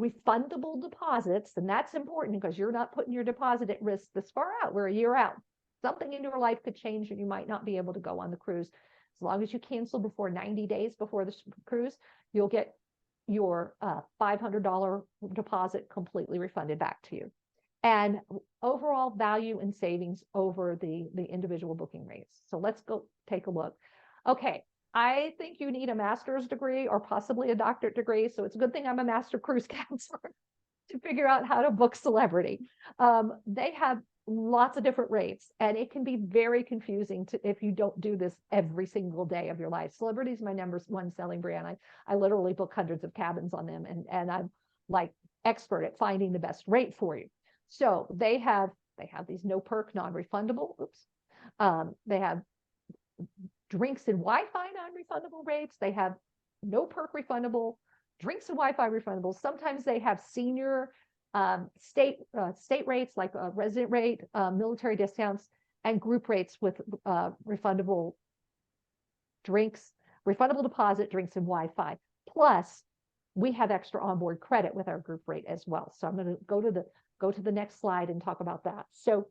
refundable deposits, and that's important because you're not putting your deposit at risk this far out. We're a year out. Something in your life could change and you might not be able to go on the cruise. As long as you cancel before 90 days before the cruise, you'll get your $500 deposit completely refunded back to you. And overall value and savings over the individual booking rates. So let's go take a look. Okay, I think you need a master's degree or possibly a doctorate degree. So it's a good thing I'm a master cruise counselor to figure out how to book Celebrity. They have lots of different rates, and it can be very confusing if you don't do this every single day of your life. Celebrity is my #1 selling brand. I literally book hundreds of cabins on them, and I'm like expert at finding the best rate for you. So they have these no perk, non-refundable. They have drinks and Wi-Fi non-refundable rates. They have no perk refundable, drinks and Wi-Fi refundable. Sometimes they have senior state rates like a resident rate, military discounts, and group rates with refundable drinks, refundable deposit, drinks, and Wi-Fi. Plus, we have extra onboard credit with our group rate as well. So I'm going to go to the next slide and talk about that. So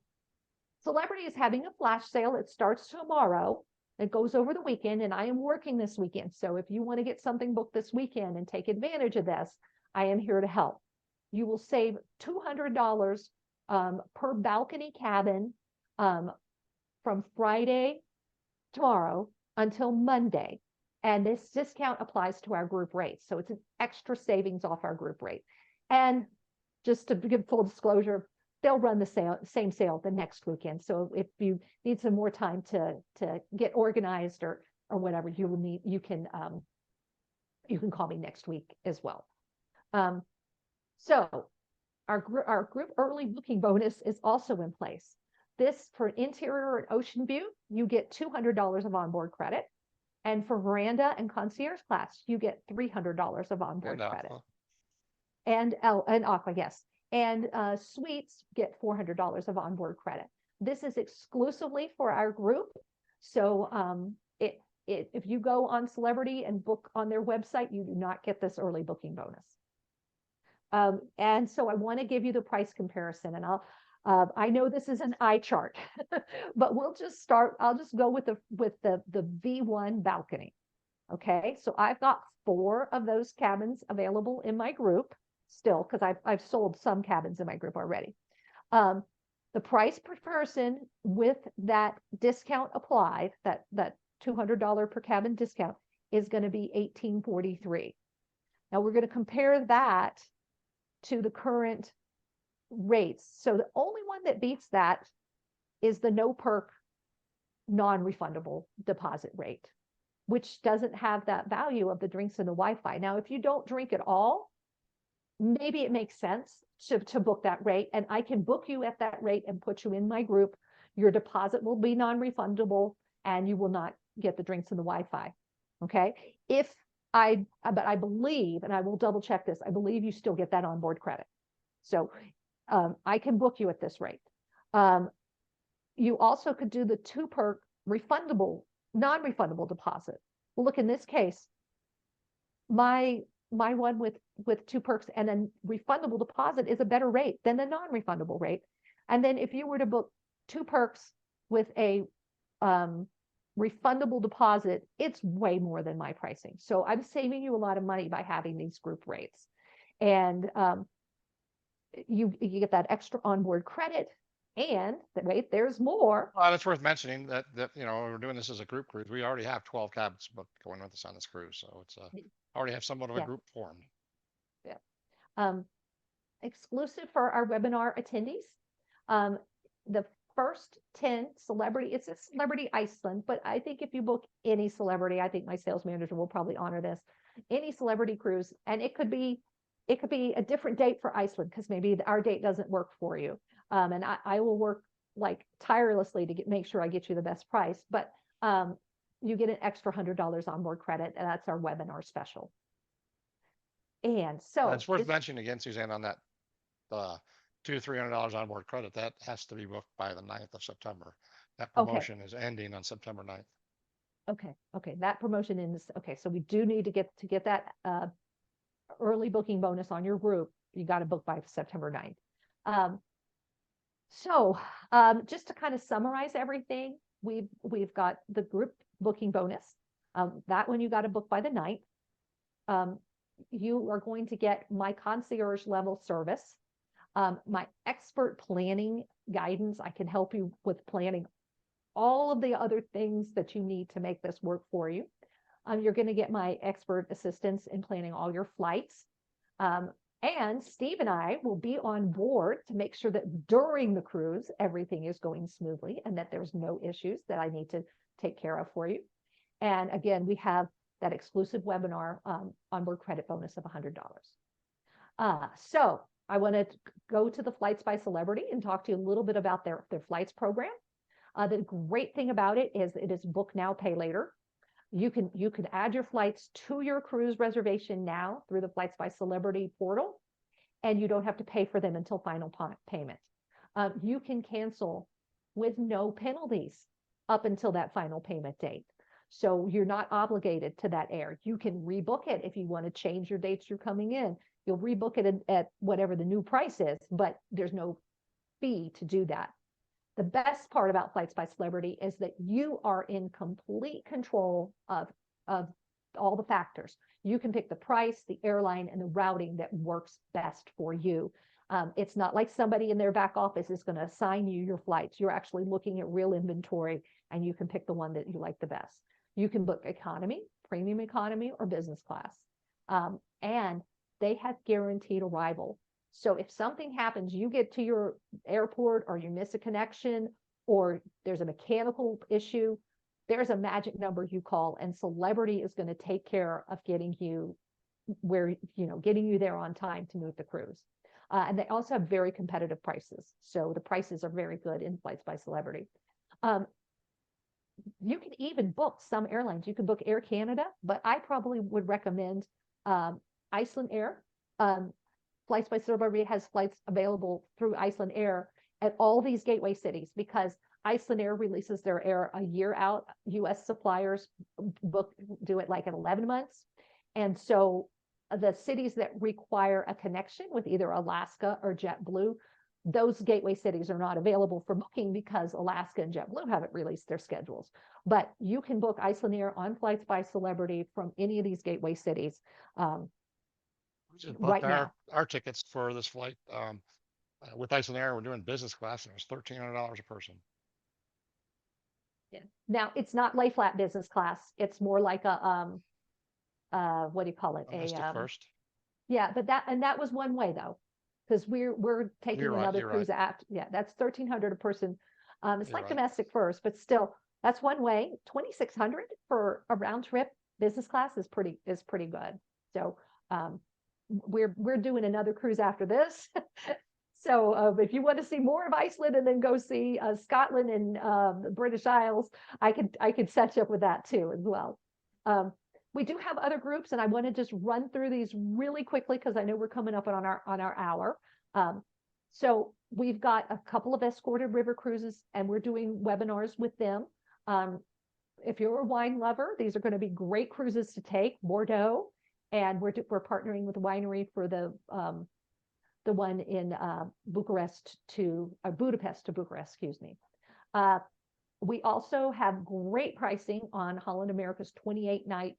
Celebrity is having a flash sale. It starts tomorrow. It goes over the weekend, and I am working this weekend. So if you want to get something booked this weekend and take advantage of this, I am here to help. You will save $200 per balcony cabin from Friday, tomorrow, until Monday. And this discount applies to our group rate. So it's an extra savings off our group rate. And just to give full disclosure, they'll run the same sale the next weekend. So if you need some more time to get organized or whatever, you can call me next week as well. So our group early booking bonus is also in place. This for interior and ocean view, you get $200 of onboard credit. And for veranda and concierge class, you get $300 of onboard credit. And aqua, yes. And suites get $400 of onboard credit. This is exclusively for our group. So if you go on Celebrity and book on their website, you do not get this early booking bonus. And so I want to give you the price comparison, and I know this is an eye chart, but I'll just go with the V1 balcony. Okay, so I've got 4 of those cabins available in my group still, because I've sold some cabins in my group already. The price per person with that discount applied, that $200 per cabin discount, is going to be $1,843. Now we're going to compare that to the current rates. So the only one that beats that is the no perk non-refundable deposit rate, which doesn't have that value of the drinks and the Wi-Fi. Now, if you don't drink at all, maybe it makes sense to book that rate, and I can book you at that rate and put you in my group. Your deposit will be non-refundable and you will not get the drinks and the Wi-Fi. Okay. But I believe, and I will double check this, I believe you still get that onboard credit. So I can book you at this rate. You also could do the 2 perk refundable, non-refundable deposit. Well, look, in this case, my one with 2 perks and then refundable deposit is a better rate than the non-refundable rate. And then if you were to book 2 perks with a refundable deposit, it's way more than my pricing. So I'm saving you a lot of money by having these group rates. And you get that extra onboard credit. And wait, there's more. Well, it's worth mentioning that we're doing this as a group cruise. We already have 12 cabins booked going with us on this cruise, so it's already have somewhat of a group formed. Yeah. Exclusive for our webinar attendees. The first 10 celebrity, it's a Celebrity Iceland, but I think if you book any celebrity, I think my sales manager will probably honor this, any celebrity cruise, and it could be a different date for Iceland because maybe our date doesn't work for you. And I will work like tirelessly to make sure I get you the best price, but you get an extra $100 onboard credit, and that's our webinar special. And so it's worth mentioning again, Suzanne, on that $200 to $300 onboard credit, that has to be booked by the 9th of September. That promotion is ending on September 9th. Okay, that promotion is okay. So we do need to get that early booking bonus on your group. You got to book by September 9th. So just to kind of summarize everything, we've got the group booking bonus. That one you got to book by the 9th. You are going to get my concierge level service, my expert planning guidance. I can help you with planning all of the other things that you need to make this work for you. You're going to get my expert assistance in planning all your flights. And Steve and I will be on board to make sure that during the cruise, everything is going smoothly and that there's no issues that I need to take care of for you. And again, we have that exclusive webinar onboard credit bonus of $100. So I want to go to the Flights by Celebrity and talk to you a little bit about their flights program. The great thing about it is book now, pay later. You can add your flights to your cruise reservation now through the Flights by Celebrity portal, and you don't have to pay for them until final payment. You can cancel with no penalties up until that final payment date. So you're not obligated to that air. You can rebook it if you want to change your dates you're coming in. You'll rebook it at whatever the new price is, but there's no fee to do that. The best part about Flights by Celebrity is that you are in complete control of all the factors. You can pick the price, the airline, and the routing that works best for you. It's not like somebody in their back office is going to assign you your flights. You're actually looking at real inventory, and you can pick the one that you like the best. You can book economy, premium economy, or business class. And they have guaranteed arrival. So if something happens, you get to your airport or you miss a connection or there's a mechanical issue, there's a magic number you call, and Celebrity is going to take care of getting you getting you there on time to move the cruise. And they also have very competitive prices. So the prices are very good in Flights by Celebrity. You can even book some airlines. You can book Air Canada, but I probably would recommend Iceland Air. Flights by Celebrity has flights available through Iceland Air at all these gateway cities because Iceland Air releases their air a year out. US suppliers do it like in 11 months. And so the cities that require a connection with either Alaska or JetBlue, those gateway cities are not available for booking because Alaska and JetBlue haven't released their schedules. But you can book Iceland Air on Flights by Celebrity from any of these gateway cities. We just booked our tickets for this flight With Iceland Air, we're doing business class, and it was $1,300 a person. Yeah. Now it's not lay flat business class. It's more like a what do you call it? Domestic first. Yeah, but that was one way though, because we're taking You're right, another you're cruise right. after. Yeah, that's 1,300 a person. It's You're like right. domestic first, but still, that's one way. 2,600 for a round trip business class is pretty good. So we're doing another cruise after this. So if you want to see more of Iceland and then go see Scotland and the British Isles, I could set you up with that too as well. We do have other groups, and I want to just run through these really quickly because I know we're coming up on our hour. So we've got a couple of escorted river cruises, and we're doing webinars with them. If you're a wine lover, these are going to be great cruises to take. Bordeaux, and we're partnering with a winery for the one in Budapest to Bucharest, excuse me. We also have great pricing on Holland America's 28-night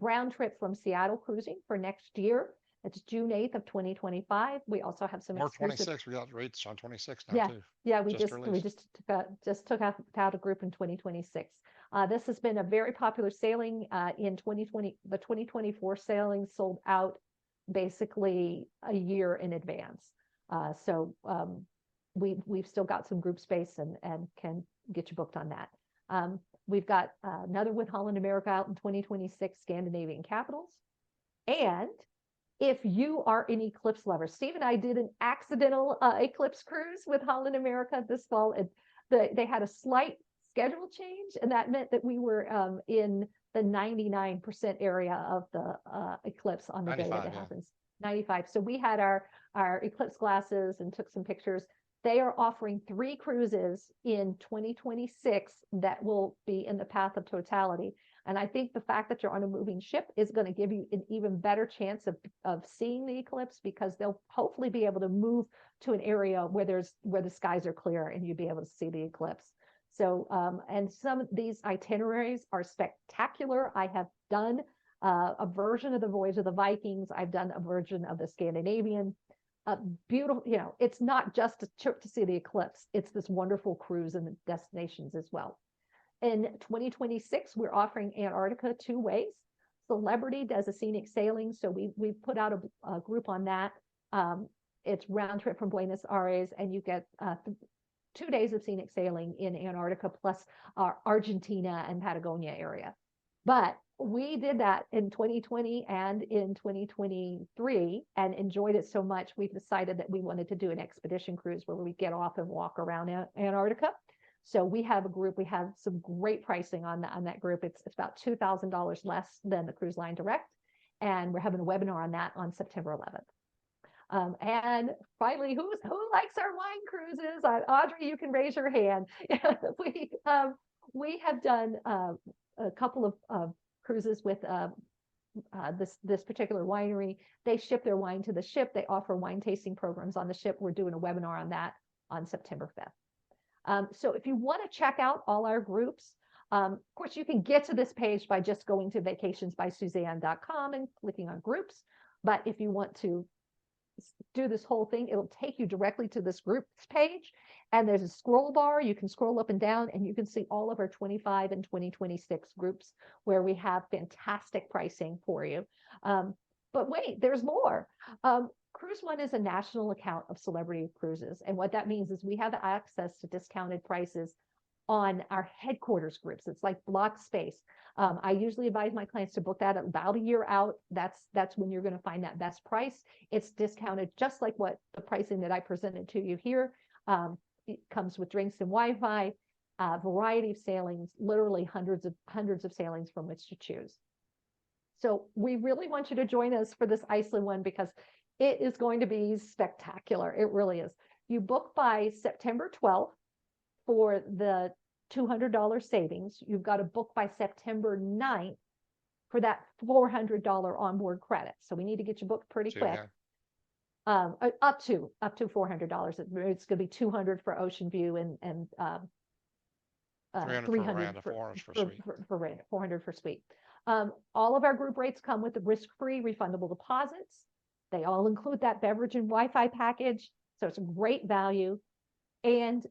round trip from Seattle cruising for next year. It's June 8th of 2025. We also have some Or exclusive. 26. We got rates on 26 now Yeah, too. yeah. We Just took out a group in 2026. This has been a very popular sailing in 2020. The 2024 sailing sold out basically a year in advance. So we've still got some group space and can get you booked on that. We've got another with Holland America out in 2026, Scandinavian capitals. And if you are an eclipse lover, Steve and I did an accidental eclipse cruise with Holland America this fall. They had a slight schedule change, and that meant that we were in the 99% area of the eclipse on the day that it happens. 95. So we had our eclipse glasses and took some pictures. They are offering 3 cruises in 2026 that will be in the path of totality. And I think the fact that you're on a moving ship is going to give you an even better chance of seeing the eclipse, because they'll hopefully be able to move to an area where the skies are clear and you'll be able to see the eclipse. So, and some of these itineraries are spectacular. I have done a version of the Voyage of the Vikings. I've done a version of the Scandinavian. Beautiful, it's not just a trip to see the eclipse. It's this wonderful cruise and the destinations as well. In 2026, we're offering Antarctica 2 ways. Celebrity does a scenic sailing, so we've put out a group on that. It's round trip from Buenos Aires, and you get 2 days of scenic sailing in Antarctica plus Argentina and Patagonia area. But we did that in 2020 and in 2023 and enjoyed it so much, we've decided that we wanted to do an expedition cruise where we get off and walk around Antarctica. So we have a group, we have some great pricing on that group. It's about $2,000 less than the Cruise Line Direct. And we're having a webinar on that on September 11th. And finally, who likes our wine cruises? Audrey, you can raise your hand. We have done a couple of cruises with this particular winery. They ship their wine to the ship. They offer wine tasting programs on the ship. We're doing a webinar on that on September 5th. So if you want to check out all our groups, of course, you can get to this page by just going to vacationsbysuzanne.com and clicking on groups. But if you want to do this whole thing, it'll take you directly to this groups page, and there's a scroll bar. You can scroll up and down, and you can see all of our 25 and 2026 groups where we have fantastic pricing for you. But wait, there's more. CruiseOne is a national account of celebrity cruises, and what that means is we have access to discounted prices on our headquarters groups. It's like block space. I usually advise my clients to book that about a year out. That's when you're going to find that best price. It's discounted just like what the pricing that I presented to you here. It comes with drinks and Wi-Fi, variety of sailings, literally hundreds of sailings from which to choose. So we really want you to join us for this Iceland one, because it is going to be spectacular. It really is. You book by September 12th for the $200 savings. You've got to book by September 9th for that $400 onboard credit. So we need to get you booked pretty quick. Up to $400. It's going to be $200 for Ocean View and $300 for 400 for suite. All of our group rates come with the risk-free refundable deposits. They all include that beverage and Wi-Fi package. So it's a great value. And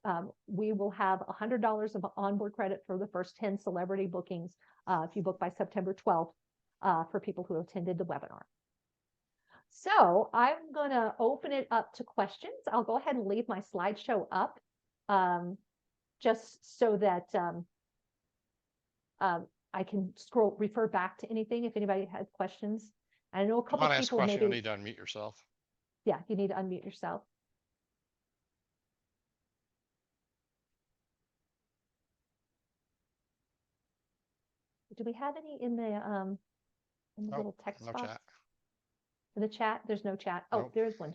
we will have $100 of onboard credit for the first 10 celebrity bookings if you book by September 12th for people who attended the webinar. So I'm going to open it up to questions. I'll go ahead and leave my slideshow up just so that I can refer back to anything if anybody has questions. I know a couple of people maybe. You need to unmute yourself. Yeah, you need to unmute yourself. Do we have any in the little text box? Chat. In the chat? There's no chat. Nope. Oh, there is one.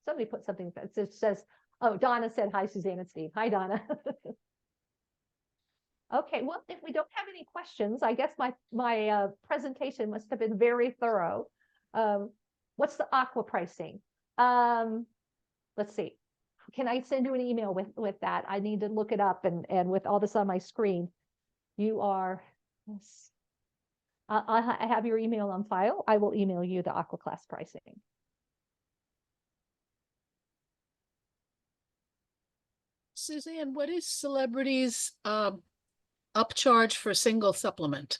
Somebody put something that says, oh, Donna said, hi, Suzanne and Steve. Hi, Donna. Okay, well, if we don't have any questions, I guess my presentation must have been very thorough. What's the aqua pricing? Let's see. Can I send you an email with that? I need to look it up and with all this on my screen. You are, yes. I have your email on file. I will email you the aqua class pricing. Suzanne, what is Celebrity's upcharge for a single supplement?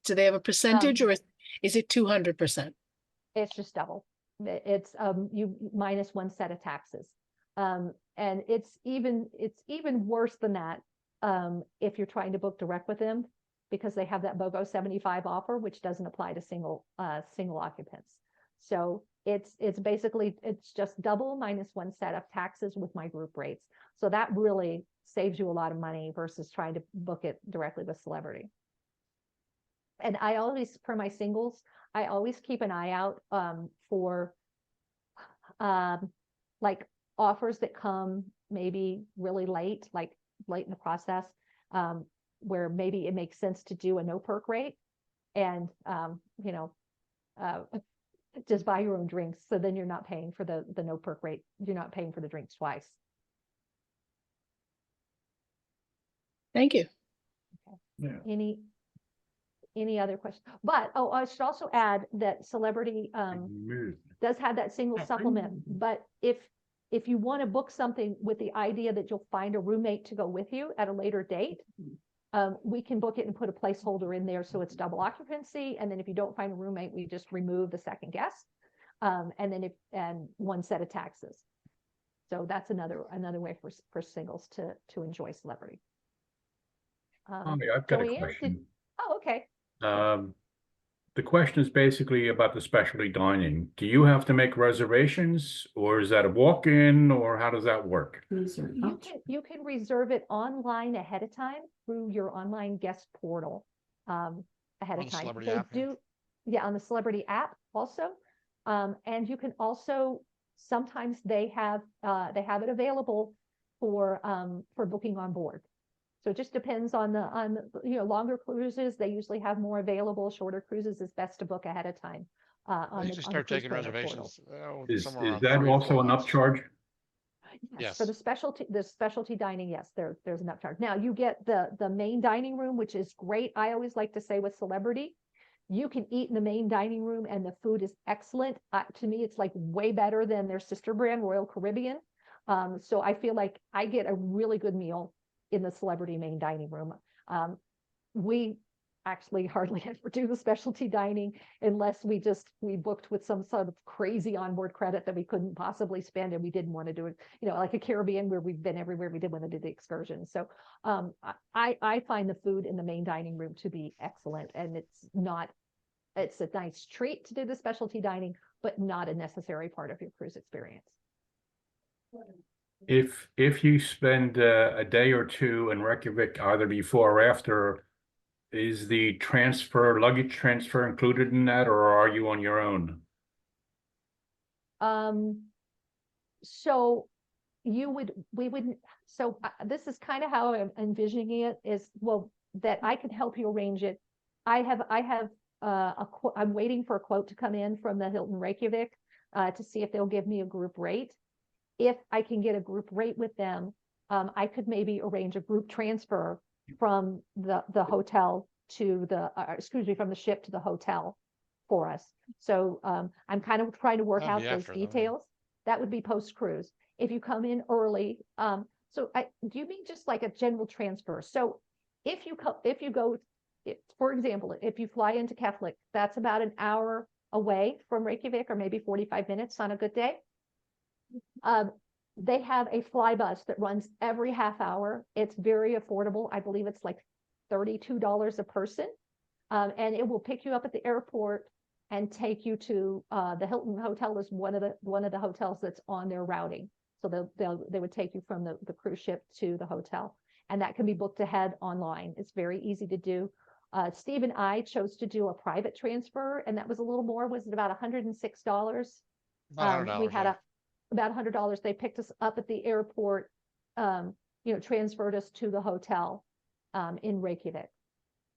Do they have a percentage or is it 200%? It's just double. It's you minus one set of taxes. And it's even worse than that if you're trying to book direct with them, because they have that BOGO 75 offer, which doesn't apply to single occupants. So it's basically, it's just double minus one set of taxes with my group rates. So that really saves you a lot of money versus trying to book it directly with Celebrity. And I always, for my singles, I always keep an eye out for like offers that come maybe really late, like late in the process, where maybe it makes sense to do a no perk rate and, just buy your own drinks. So then you're not paying for the no perk rate. You're not paying for the drinks twice. Thank you. Okay. Yeah. Any other questions? But, I should also add that Celebrity does have that single supplement. But if you want to book something with the idea that you'll find a roommate to go with you at a later date, we can book it and put a placeholder in there so it's double occupancy. And then if you don't find a roommate, we just remove the second guest, and then one set of taxes. So that's another way for singles to enjoy Celebrity. I've got a question. Okay. The question is basically about the specialty dining. Do you have to make reservations, or is that a walk-in, or how does that work? You can reserve it online ahead of time through your online guest portal ahead of time. Celebrity app, on the Celebrity app also. And you can also, sometimes they have it available for booking on board. So it just depends on longer cruises. They usually have more available. Shorter cruises is best to book ahead of time. You should start taking reservations. Is that also an upcharge? Yes, for the specialty dining, yes, there's an upcharge. Now you get the main dining room, which is great. I always like to say with Celebrity, you can eat in the main dining room and the food is excellent. To me, it's like way better than their sister brand, Royal Caribbean. So I feel like I get a really good meal in the Celebrity main dining room. We actually hardly ever do the specialty dining unless we booked with some sort of crazy onboard credit that we couldn't possibly spend and we didn't want to do it, like a Caribbean where we've been everywhere, we didn't want to do the excursion. So I find the food in the main dining room to be excellent, and it's a nice treat to do the specialty dining, but not a necessary part of your cruise experience. If you spend a day or two in Reykjavik, either before or after, is the luggage transfer included in that, or are you on your own? So this is kind of how I'm envisioning it is, that I could help you arrange it. I'm waiting for a quote to come in from the Hilton Reykjavik to see if they'll give me a group rate. If I can get a group rate with them, I could maybe arrange a group transfer from the hotel to from the ship to the hotel for us. So I'm kind of trying to work out those details. that would be post-cruise. If you come in early, do you mean just like a general transfer? So if you go, for example, if you fly into Keflavik, that's about an hour away from Reykjavik, or maybe 45 minutes on a good day. They have a fly bus that runs every half hour. It's very affordable. I believe it's like $32 a person. And it will pick you up at the airport and take you to the Hilton Hotel is one of the hotels that's on their routing. So they would take you from the cruise ship to the hotel, and that can be booked ahead online. It's very easy to do. Steve and I chose to do a private transfer, and that was a little more. Was it about $106? About $100, We had yeah. about $100. They picked us up at the airport, transferred us to the hotel in Reykjavik.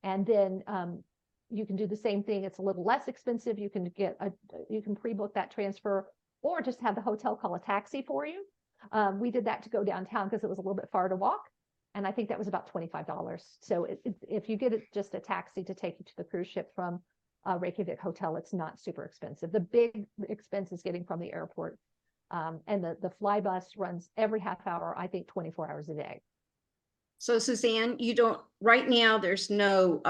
And then you can do the same thing. It's a little less expensive. You can pre-book that transfer, or just have the hotel call a taxi for you. We did that to go downtown because it was a little bit far to walk. And I think that was about $25. So if you get just a taxi to take you to the cruise ship from Reykjavik hotel, it's not super expensive. The big expense is getting from the airport. And the fly bus runs every half hour, I think 24 hours a day. So Suzanne, right now, there's no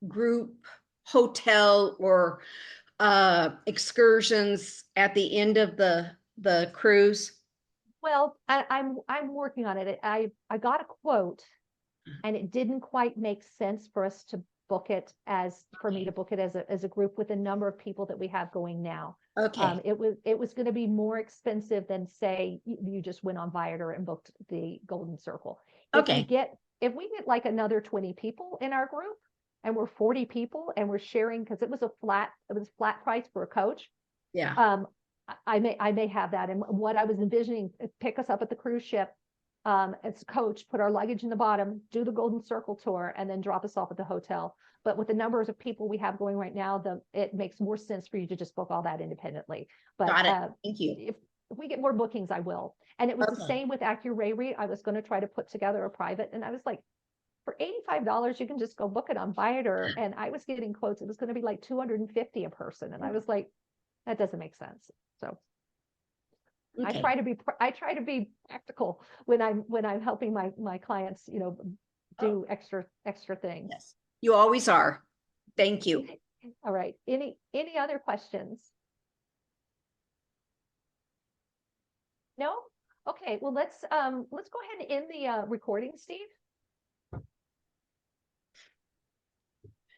group hotel or excursions at the end of the cruise? Well, I'm working on it. I got a quote, and it didn't quite make sense for us to book it as a group with the number of people that we have going now. Okay. It was going to be more expensive than, say, you just went on Viator and booked the Golden Circle. Okay. If we get like another 20 people in our group, and we're 40 people, and we're sharing, because it was flat price for a coach. Yeah. I may have that. And what I was envisioning, pick us up at the cruise ship as coach, put our luggage in the bottom, do the Golden Circle tour, and then drop us off at the hotel. But with the numbers of people we have going right now, it makes more sense for you to just book all that independently. But Got it. Thank you. If we get more bookings, I will. And it was the Okay. same with Itinerary. I was going to try to put together a private, and I was like, for $85, you can just go book it on Viator. And I was getting quotes. It was going to be like $250 a person. And I was like, that doesn't make sense. So Okay. I try to be practical when I'm helping my clients, do extra things. Yes, you always are. Thank you. All right. Any other questions? No? Okay. Well, let's go ahead and end the recording, Steve.